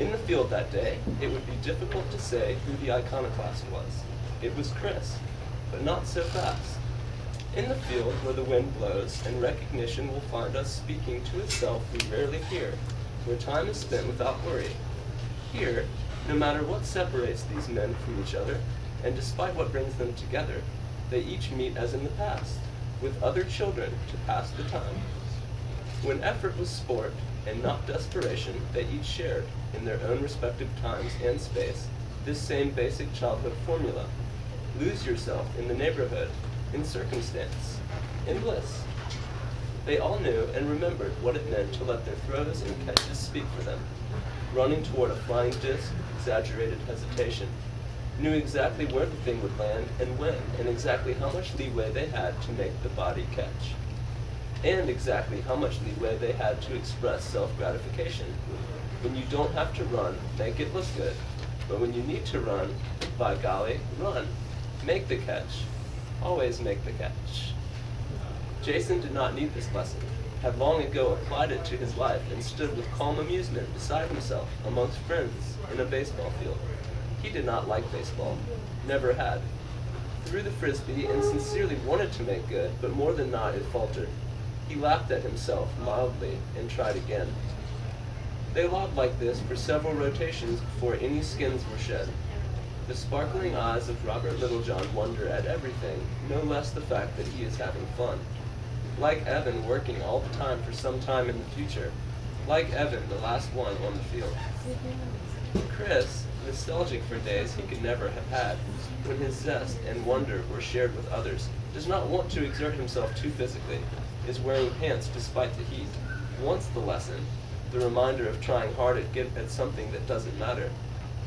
In the field that day, it would be difficult to say who the iconoclast was. It was Chris, but not so fast. In the field where the wind blows and recognition will find us speaking to a self we rarely hear, where time is spent without worry. Here, no matter what separates these men from each other, and despite what brings them together, they each meet as in the past, with other children to pass the time. When effort was sport and not desperation, they each shared, in their own respective times and space, this same basic childhood formula. Lose yourself in the neighborhood, in circumstance, in bliss. They all knew and remembered what it meant to let their throws and catches speak for them. Running toward a flying disc, exaggerated hesitation. Knew exactly where the thing would land and when, and exactly how much leeway they had to make the body catch. And exactly how much leeway they had to express self-gratification. When you don't have to run, make it look good. But when you need to run, by golly, run. Make the catch. Always make the catch. Jason did not need this lesson, had long ago applied it to his life and stood with calm amusement beside himself amongst friends in a baseball field. He did not like baseball, never had. Threw the frisbee and sincerely wanted to make good, but more than not it faltered. He laughed at himself mildly and tried again. They lobbed like this for several rotations before any skins were shed. The sparkling eyes of Robert Littlejohn wonder at everything, no less the fact that he is having fun. Like Evan working all the time for some time in the future. Like Evan, the last one on the field. Chris, nostalgic for days he could never have had, when his zest and wonder were shared with others, does not want to exert himself too physically, is wearing pants despite the heat, wants the lesson, the reminder of trying hard at something that doesn't matter.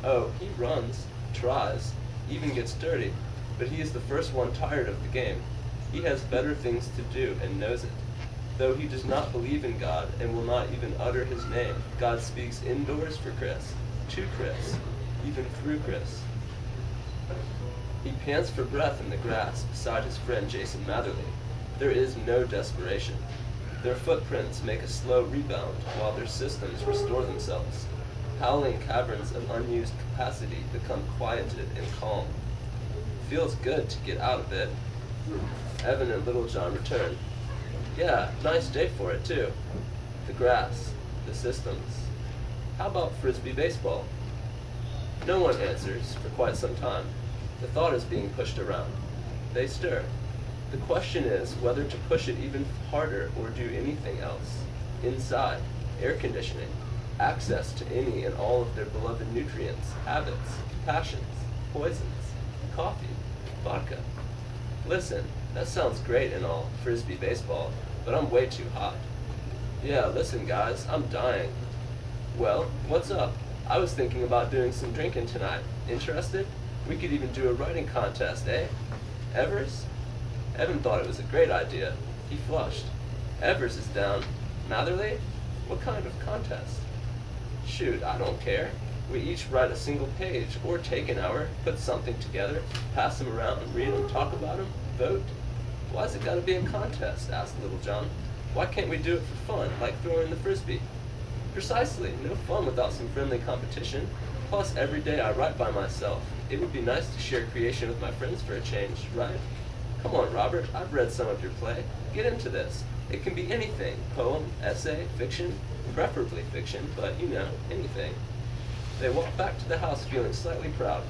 Oh, he runs, tries, even gets dirty, but he is the first one tired of the game. He has better things to do and knows it. Though he does not believe in God and will not even utter his name, God speaks indoors for Chris, to Chris, even through Chris. He pants for breath in the grass beside his friend Jason Matherly. There is no desperation. Their footprints make a slow rebound while their systems restore themselves. Howling caverns of unused capacity become quieted and calm. Feels good to get out of it. Evan and Littlejohn return. Yeah, nice day for it too. The grass, the systems. How about frisbee baseball? No one answers for quite some time. The thought is being pushed around. They stir. The question is whether to push it even harder or do anything else. Inside, air conditioning, access to any and all of their beloved nutrients, habits, passions, poisons, coffee, vodka. Listen, that sounds great and all, frisbee baseball, but I'm way too hot. Yeah, listen guys, I'm dying. Well, what's up? I was thinking about doing some drinking tonight. Interested? We could even do a writing contest, eh? Evers? Evan thought it was a great idea. He flushed. Evers is down. Matherly? What kind of contest? Shoot, I don't care. We each write a single page, or take an hour, put something together, pass them around, read them, talk about them, vote. Why's it gotta be a contest? Asked Littlejohn. Why can't we do it for fun, like throwing the frisbee? Precisely, no fun without some friendly competition. Plus, every day I write by myself. It would be nice to share creation with my friends for a change, right? Come on, Robert, I've read some of your play. Get into this. It can be anything, poem, essay, fiction, preferably fiction, but you know, anything. They walked back to the house feeling slightly proud.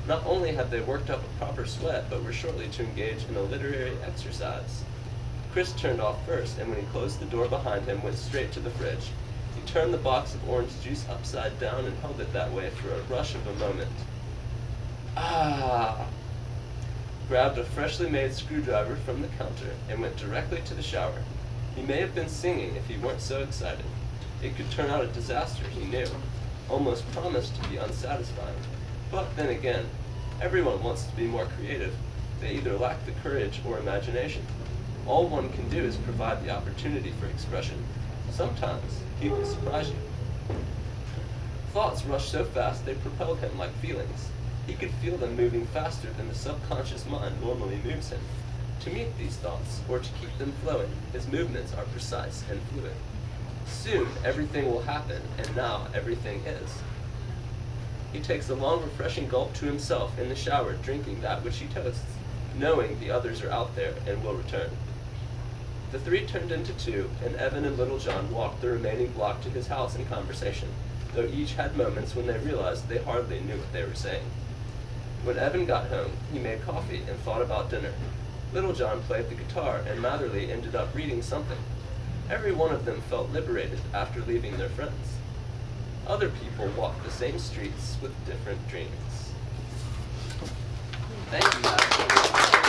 Not only had they worked up a proper sweat, but were shortly to engage in a literary exercise. Chris turned off first, and when he closed the door behind him, went straight to the fridge. He turned the box of orange juice upside down and held it that way for a rush of a moment. Ah! Grabbed a freshly made screwdriver from the counter and went directly to the shower. He may have been singing if he weren't so excited. It could turn out a disaster, he knew. Almost promised to be unsatisfying. But then again, everyone wants to be more creative. They either lack the courage or imagination. All one can do is provide the opportunity for expression. Sometimes he will surprise you. Thoughts rushed so fast they propelled him like feelings. He could feel them moving faster than the subconscious mind normally moves him. To meet these thoughts, or to keep them flowing, his movements are precise and fluid. Soon everything will happen, and now everything is. He takes a long, refreshing gulp to himself in the shower, drinking that which he toasts, knowing the others are out there and will return. The three turned into two, and Evan and Little John walked the remaining block to his house in conversation, though each had moments when they realized they hardly knew what they were saying. When Evan got home, he made coffee and thought about dinner. Little John played the guitar, and Matherly ended up reading something. Every one of them felt liberated after leaving their friends. Other people walked the same streets with different dreams. Thank you, guys.